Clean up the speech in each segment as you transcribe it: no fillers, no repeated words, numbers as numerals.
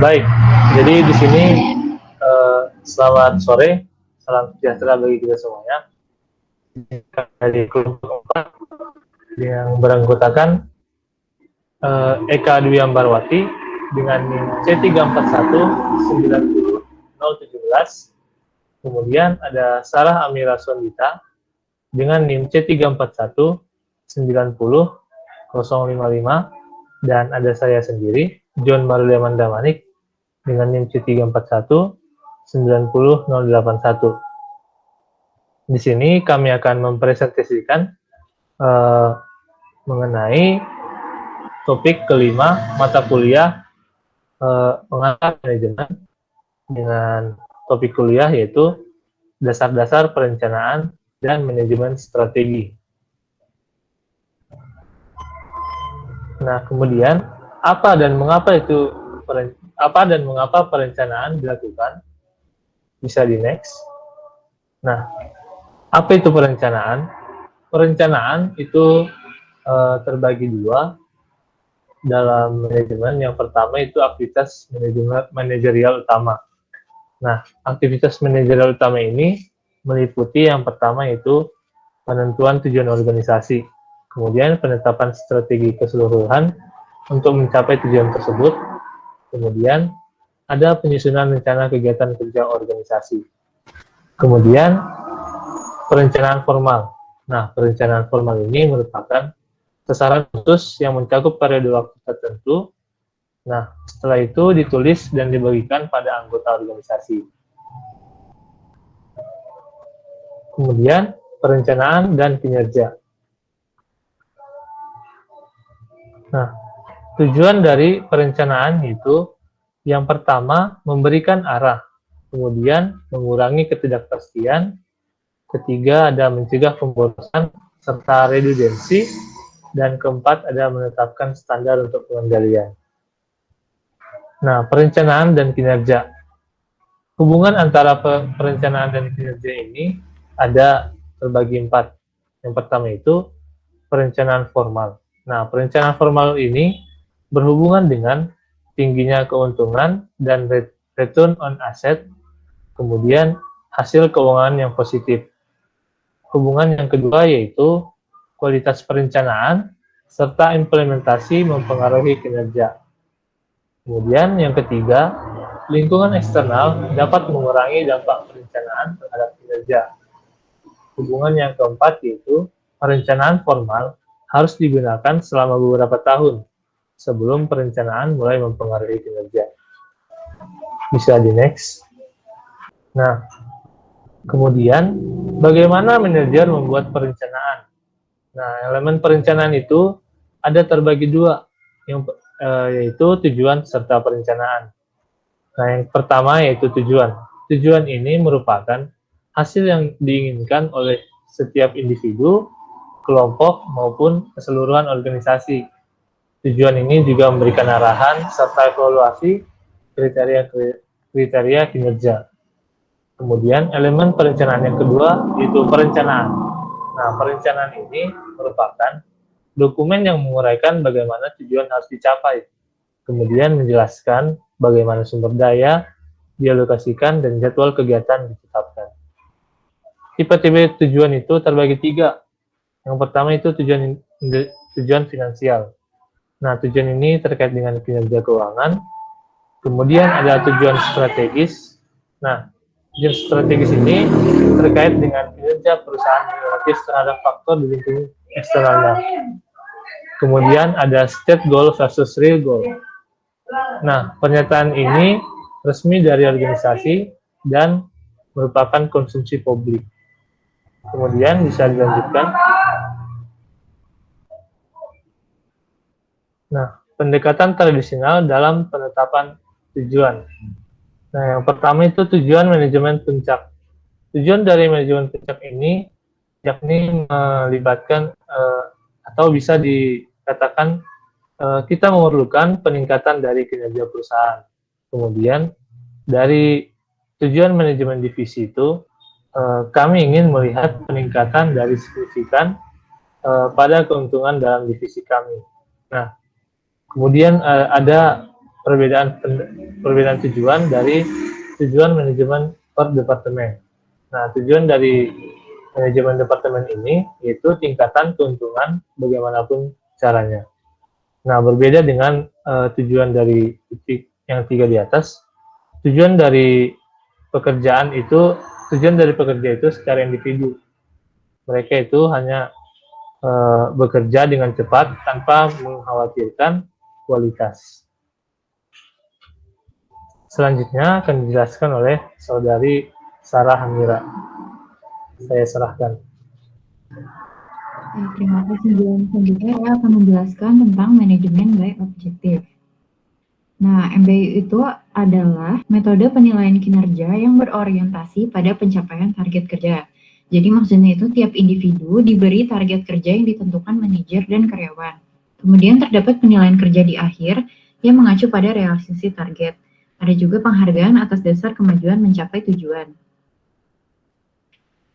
Baik, jadi di sini selamat sore, salam sejahtera bagi kita semuanya. Dari kelompok 4 yang beranggotakan Eka Dwi Ambarwati dengan NIM C341-90017. Kemudian ada Sarah Amira Sondita dengan NIM C341-90055. Dan ada saya sendiri, John Marulia Mandamanik, dengan NIM C341-90081. Di sini kami akan mempresentasikan mengenai topik kelima mata kuliah pengangkat manajemen dengan topik kuliah yaitu dasar-dasar perencanaan dan manajemen strategi. Nah, kemudian apa dan mengapa perencanaan dilakukan? Bisa di next. Nah, apa itu perencanaan? Perencanaan itu terbagi dua dalam manajemen. Yang pertama itu aktivitas manajerial utama. Nah, aktivitas manajerial utama ini meliputi yang pertama yaitu penentuan tujuan organisasi, kemudian penetapan strategi keseluruhan untuk mencapai tujuan tersebut, kemudian ada penyusunan rencana kegiatan kerja organisasi, kemudian perencanaan formal. Nah, perencanaan formal ini merupakan sasaran khusus yang mencakup periode waktu tertentu. Nah, setelah itu ditulis dan dibagikan pada anggota organisasi. Kemudian, perencanaan dan kinerja. Nah, tujuan dari perencanaan itu yang pertama memberikan arah, kemudian mengurangi ketidakpastian, ketiga ada mencegah pemborosan serta redundansi, dan keempat ada menetapkan standar untuk pengendalian. Nah, perencanaan dan kinerja. Hubungan antara perencanaan dan kinerja ini ada terbagi 4. Yang pertama itu perencanaan formal. Nah, perencanaan formal ini berhubungan dengan tingginya keuntungan dan return on asset, kemudian hasil keuangan yang positif. Hubungan yang kedua yaitu kualitas perencanaan serta implementasi mempengaruhi kinerja. Kemudian yang ketiga, lingkungan eksternal dapat mengurangi dampak perencanaan terhadap kinerja. Hubungan yang keempat yaitu perencanaan formal harus digunakan selama beberapa tahun sebelum perencanaan mulai mempengaruhi kinerja. Bisa di next. Nah, kemudian bagaimana manajer membuat perencanaan? Nah, elemen perencanaan itu ada terbagi dua, yaitu tujuan serta perencanaan. Nah, yang pertama yaitu tujuan. Tujuan ini merupakan hasil yang diinginkan oleh setiap individu, kelompok, maupun keseluruhan organisasi. Tujuan ini juga memberikan arahan serta evaluasi kriteria kinerja. Kemudian elemen perencanaan yang kedua yaitu perencanaan. Nah, perencanaan ini merupakan dokumen yang menguraikan bagaimana tujuan harus dicapai, kemudian menjelaskan bagaimana sumber daya dialokasikan dan jadwal kegiatan ditetapkan. Tipe-tipe tujuan itu terbagi 3. Yang pertama itu tujuan finansial. Nah, tujuan ini terkait dengan kinerja keuangan. Kemudian ada tujuan strategis. Nah, tujuan strategis ini terkait dengan kinerja perusahaan relatif terhadap faktor di lingkungan eksternalnya. Kemudian ada state goal versus real goal. Nah, pernyataan ini resmi dari organisasi dan merupakan konsumsi publik. Kemudian bisa dilanjutkan. Nah, pendekatan tradisional dalam penetapan tujuan. Nah, yang pertama itu tujuan manajemen puncak. Tujuan dari manajemen puncak ini yakni melibatkan atau bisa dikatakan kita memerlukan peningkatan dari kinerja perusahaan. Kemudian dari tujuan manajemen divisi itu kami ingin melihat peningkatan dari signifikan pada keuntungan dalam divisi kami. Nah, kemudian ada perbedaan tujuan dari tujuan manajemen per departemen. Nah, tujuan dari manajemen departemen ini yaitu tingkatan keuntungan bagaimanapun caranya. Nah, berbeda dengan tujuan dari titik yang 3 di atas. Tujuan dari pekerja itu secara individu. Mereka itu hanya bekerja dengan cepat tanpa mengkhawatirkan kualitas. Selanjutnya akan dijelaskan oleh saudari Sarah Hamira. Saya serahkan. Terima kasih. Selanjutnya saya akan menjelaskan tentang manajemen by objektif. Nah, MBU itu adalah metode penilaian kinerja yang berorientasi pada pencapaian target kerja. Jadi maksudnya itu tiap individu diberi target kerja yang ditentukan manajer dan karyawan. Kemudian terdapat penilaian kerja di akhir yang mengacu pada realisasi target. Ada juga penghargaan atas dasar kemajuan mencapai tujuan.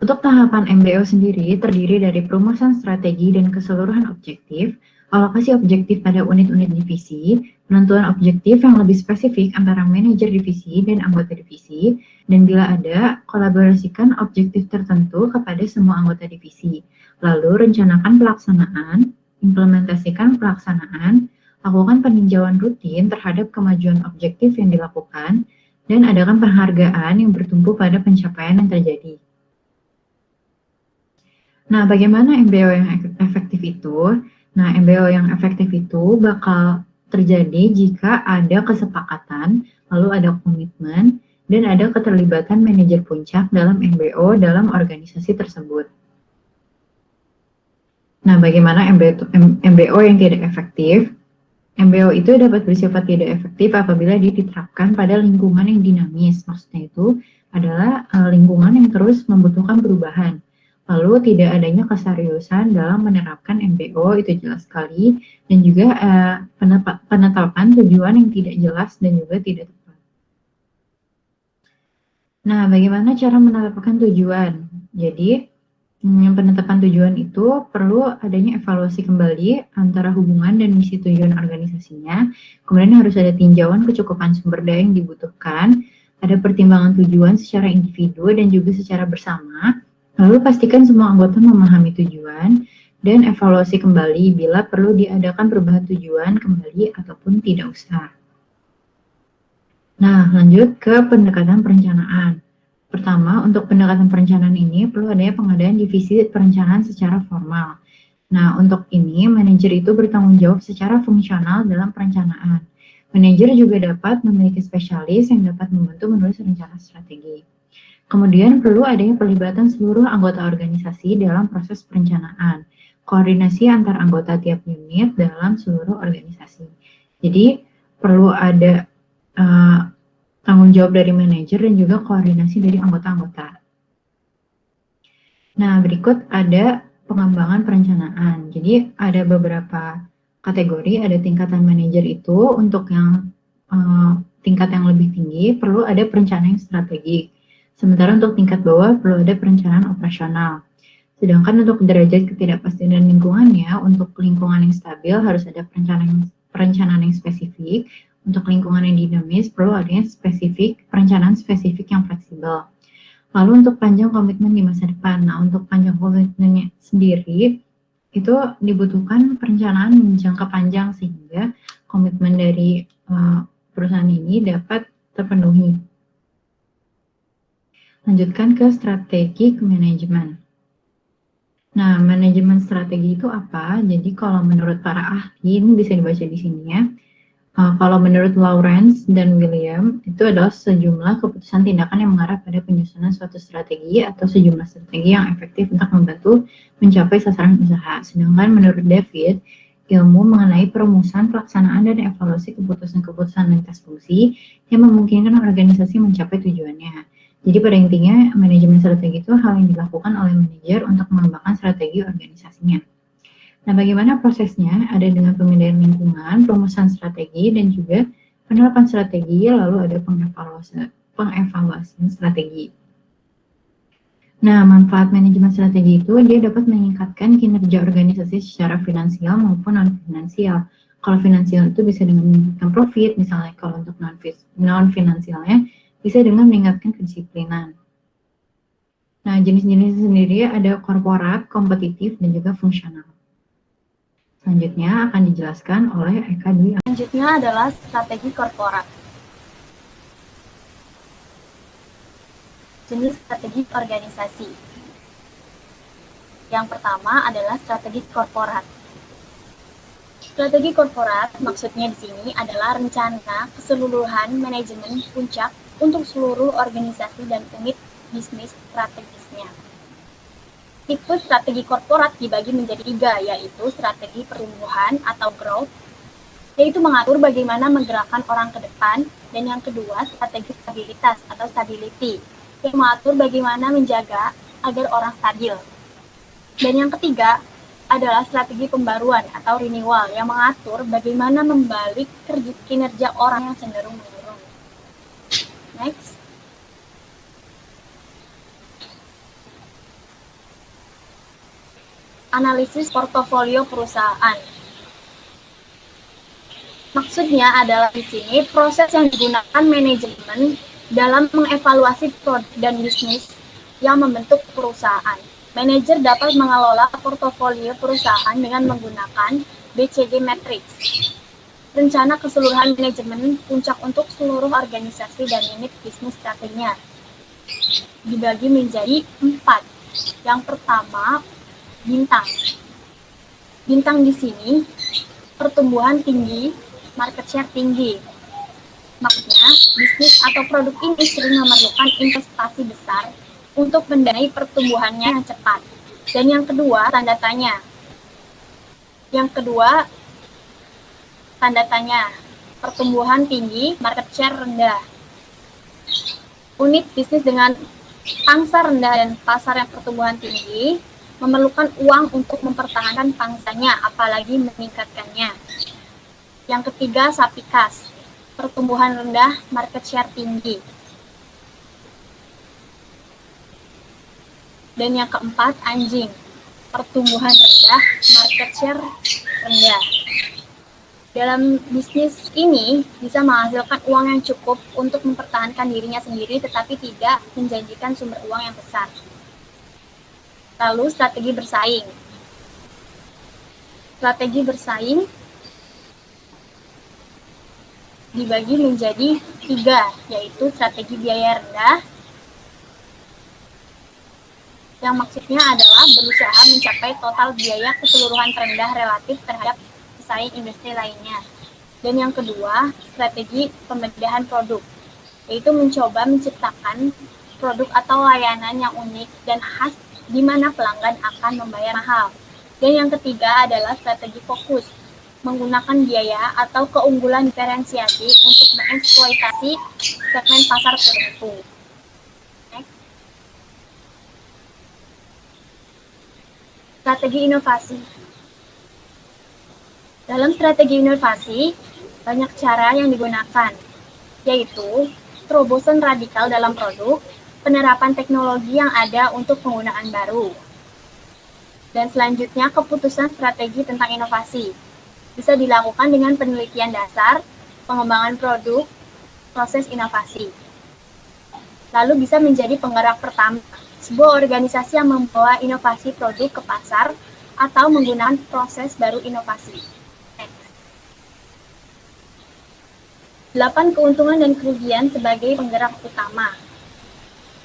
Untuk tahapan MBO sendiri terdiri dari perumusan strategi dan keseluruhan objektif, alokasi objektif pada unit-unit divisi, penentuan objektif yang lebih spesifik antara manajer divisi dan anggota divisi, dan bila ada, kolaborasikan objektif tertentu kepada semua anggota divisi. Lalu rencanakan pelaksanaan, implementasikan pelaksanaan, lakukan peninjauan rutin terhadap kemajuan objektif yang dilakukan, dan adakan penghargaan yang bertumpu pada pencapaian yang terjadi. Nah, bagaimana MBO yang efektif itu? Nah, MBO yang efektif itu bakal terjadi jika ada kesepakatan, lalu ada komitmen, dan ada keterlibatan manajer puncak dalam MBO dalam organisasi tersebut. Nah, bagaimana MBO yang tidak efektif? MBO itu dapat bersifat tidak efektif apabila diterapkan pada lingkungan yang dinamis. Maksudnya itu adalah lingkungan yang terus membutuhkan perubahan. Lalu tidak adanya keseriusan dalam menerapkan MBO itu jelas sekali, dan juga penetapan tujuan yang tidak jelas dan juga tidak tepat. Nah, bagaimana cara menetapkan tujuan? Jadi, penetapan tujuan itu perlu adanya evaluasi kembali antara hubungan dan misi tujuan organisasinya, kemudian harus ada tinjauan kecukupan sumber daya yang dibutuhkan, ada pertimbangan tujuan secara individu dan juga secara bersama. Lalu pastikan semua anggota memahami tujuan dan evaluasi kembali bila perlu diadakan perubahan tujuan kembali ataupun tidak usah. Nah, lanjut ke pendekatan perencanaan. Pertama, untuk pendekatan perencanaan ini perlu adanya pengadaan divisi perencanaan secara formal. Nah, untuk ini manajer itu bertanggung jawab secara fungsional dalam perencanaan. Manajer juga dapat memiliki spesialis yang dapat membantu menulis rencana strategi. Kemudian perlu adanya pelibatan seluruh anggota organisasi dalam proses perencanaan, koordinasi antar anggota tiap unit dalam seluruh organisasi. Jadi perlu ada tanggung jawab dari manajer dan juga koordinasi dari anggota-anggota. Nah, berikut ada pengembangan perencanaan. Jadi ada beberapa kategori, ada tingkatan manajer itu untuk yang tingkat yang lebih tinggi perlu ada perencanaan yang strategik. Sementara untuk tingkat bawah perlu ada perencanaan operasional. Sedangkan untuk derajat ketidakpastian lingkungannya, untuk lingkungan yang stabil harus ada perencanaan yang spesifik. Untuk lingkungan yang dinamis perlu adanya perencanaan spesifik yang fleksibel. Lalu untuk panjang komitmen di masa depan. Nah, untuk panjang komitmennya sendiri itu dibutuhkan perencanaan yang jangka panjang sehingga komitmen dari perusahaan ini dapat terpenuhi. Lanjutkan ke strategi manajemen. Nah, manajemen strategi itu apa? Jadi kalau menurut para ahli, ini bisa dibaca di sini ya. Kalau menurut Lawrence dan William, itu adalah sejumlah keputusan tindakan yang mengarah pada penyusunan suatu strategi atau sejumlah strategi yang efektif untuk membantu mencapai sasaran usaha. Sedangkan menurut David, ilmu mengenai perumusan, pelaksanaan, dan evaluasi keputusan-keputusan lintas fungsi yang memungkinkan organisasi mencapai tujuannya. Jadi pada intinya, manajemen strategi itu hal yang dilakukan oleh manajer untuk mengembangkan strategi organisasinya. Nah, bagaimana prosesnya? Ada dengan pemilihan lingkungan, perumusan strategi, dan juga penerapan strategi, lalu ada pengevaluasian strategi. Nah, manfaat manajemen strategi itu dia dapat meningkatkan kinerja organisasi secara finansial maupun non-finansial. Kalau finansial itu bisa dengan meningkatkan profit, misalnya kalau untuk non-finansialnya bisa dengan meningkatkan kedisiplinan. Nah, jenis-jenis sendiri ada korporat, kompetitif, dan juga fungsional. Selanjutnya akan dijelaskan oleh Eka Dwi. Selanjutnya adalah strategi korporat. Jenis strategi organisasi. Yang pertama adalah strategi korporat. Strategi korporat maksudnya di sini adalah rencana keseluruhan manajemen puncak untuk seluruh organisasi dan unit bisnis strategisnya. Tipe strategi korporat dibagi menjadi 3, yaitu strategi pertumbuhan atau growth, yaitu mengatur bagaimana menggerakkan orang ke depan, dan yang kedua strategi stabilitas atau stability, yang mengatur bagaimana menjaga agar orang stabil. Dan yang ketiga adalah strategi pembaruan atau renewal, yang mengatur bagaimana membalik kinerja orang yang cenderung menurun. Next. Analisis portofolio perusahaan. Maksudnya adalah di sini proses yang digunakan manajemen dalam mengevaluasi produk dan bisnis yang membentuk perusahaan. Manajer dapat mengelola portofolio perusahaan dengan menggunakan BCG Matrix, rencana keseluruhan manajemen puncak untuk seluruh organisasi dan unit bisnis strateginya. Dibagi menjadi 4. Yang pertama, bintang. Bintang di sini pertumbuhan tinggi, market share tinggi. Maksudnya, bisnis atau produk ini sering memerlukan investasi besar untuk mendanai pertumbuhannya yang cepat. Dan yang kedua, tanda tanya. Yang kedua, tanda tanya, pertumbuhan tinggi, market share rendah. Unit bisnis dengan pangsa rendah dan pasar yang pertumbuhan tinggi memerlukan uang untuk mempertahankan pangsanya, apalagi meningkatkannya. Yang ketiga, sapi kas, pertumbuhan rendah, market share tinggi. Dan yang keempat, anjing, pertumbuhan rendah, market share rendah. Dalam bisnis ini bisa menghasilkan uang yang cukup untuk mempertahankan dirinya sendiri, tetapi tidak menjanjikan sumber uang yang besar. Lalu strategi bersaing. Strategi bersaing dibagi menjadi 3, yaitu strategi biaya rendah, yang maksudnya adalah berusaha mencapai total biaya keseluruhan terendah relatif terhadap pesaing industri lainnya. Dan yang kedua, strategi pembedahan produk, yaitu mencoba menciptakan produk atau layanan yang unik dan khas di mana pelanggan akan membayar mahal. Dan yang ketiga adalah strategi fokus, menggunakan biaya atau keunggulan diferensiasi untuk mengeksploitasi segmen pasar tertentu. Strategi inovasi. Dalam strategi inovasi, banyak cara yang digunakan, yaitu terobosan radikal dalam produk, penerapan teknologi yang ada untuk penggunaan baru. Dan selanjutnya, keputusan strategi tentang inovasi. Bisa dilakukan dengan penelitian dasar, pengembangan produk, proses inovasi. Lalu bisa menjadi penggerak pertama, sebuah organisasi yang membawa inovasi produk ke pasar atau menggunakan proses baru inovasi. 8 keuntungan dan kerugian sebagai penggerak utama.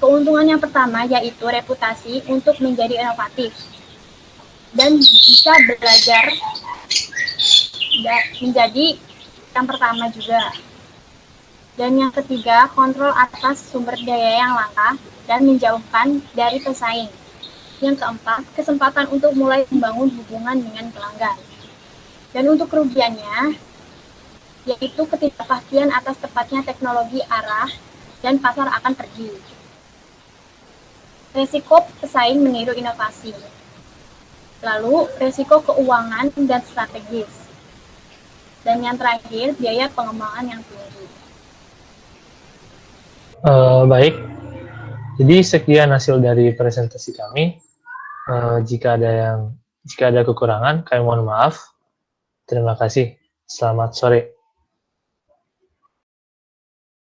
Keuntungan yang pertama yaitu reputasi untuk menjadi inovatif dan bisa belajar menjadi yang pertama juga. Dan yang ketiga, kontrol atas sumber daya yang langka dan menjauhkan dari pesaing. Yang keempat, kesempatan untuk mulai membangun hubungan dengan pelanggan. Dan untuk kerugiannya, yaitu ketidakpastian atas tepatnya teknologi arah dan pasar akan pergi. Resiko pesaing meniru inovasi. Lalu, resiko keuangan dan strategis. Dan yang terakhir, biaya pengembangan yang tinggi. Baik, jadi sekian hasil dari presentasi kami. Jika ada kekurangan, kami mohon maaf. Terima kasih. Selamat sore.